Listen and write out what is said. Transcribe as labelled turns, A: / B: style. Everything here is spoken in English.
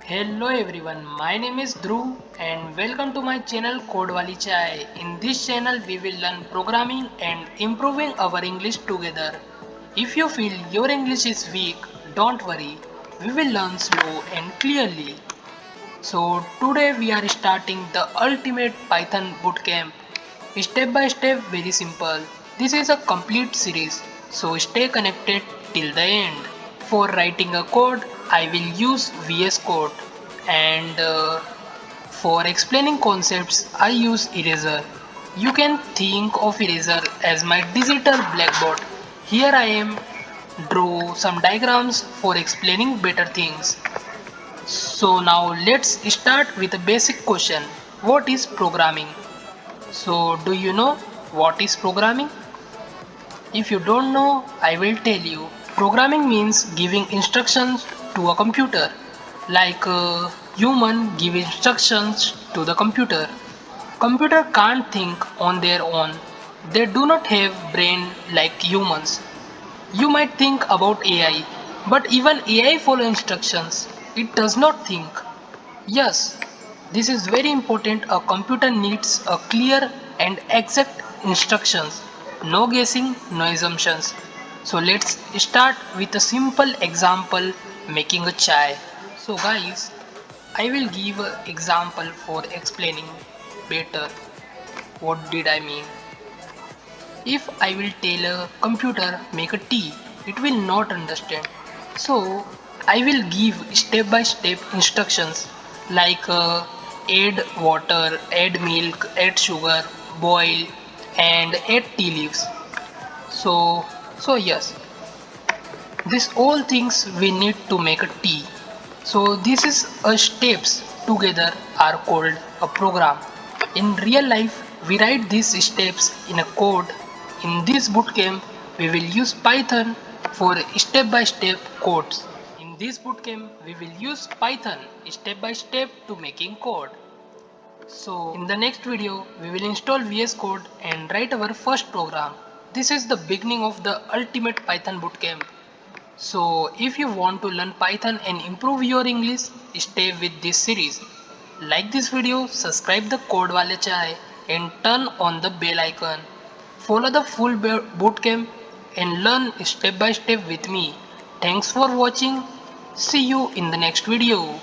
A: Hello everyone, my name is Dhruv and welcome to my channel Code Wali Chai. In this channel we will learn programming and improving our English together. If you feel your English is weak, don't worry, we will learn slow and clearly. So today we are starting the ultimate Python bootcamp. Step by step, very simple. This is a complete series, so stay connected till the end. For writing a code, I will use VS Code, and for explaining concepts, I use Eraser. You can think of Eraser as my digital blackboard. Here I am draw some diagrams for explaining better things. So now let's start with a basic question. What is programming? So do you know what is programming? If you don't know, I will tell you. Programming means giving instructions to a computer, like a human give instructions to the computer. Computer can't think on their own. They do not have brain like humans. You might think about AI, but even AI follow instructions. It does not think. Yes, this is very important. A computer needs a clear and exact instructions. No guessing, no assumptions. So let's start with a simple example, making a chai. So guys, I will give an example for explaining better what did I mean. If I will tell a computer make a tea, it will not understand. So I will give step by step instructions like add water, add milk, add sugar, boil and add tea leaves. So yes, these all things we need to make a tea. So this is a steps together are called a program. In real life, we write these steps in a code. In this bootcamp, we will use Python for step-by-step codes. In this bootcamp, we will use Python step by step to making code. So in the next video, we will install VS Code and write our first program. This is the beginning of the ultimate Python bootcamp. So if you want to learn Python and improve your English, stay with this series. Like this video, subscribe the Code Wali Chai and turn on the bell icon. Follow the full bootcamp and learn step by step with me. Thanks for watching. See you in the next video.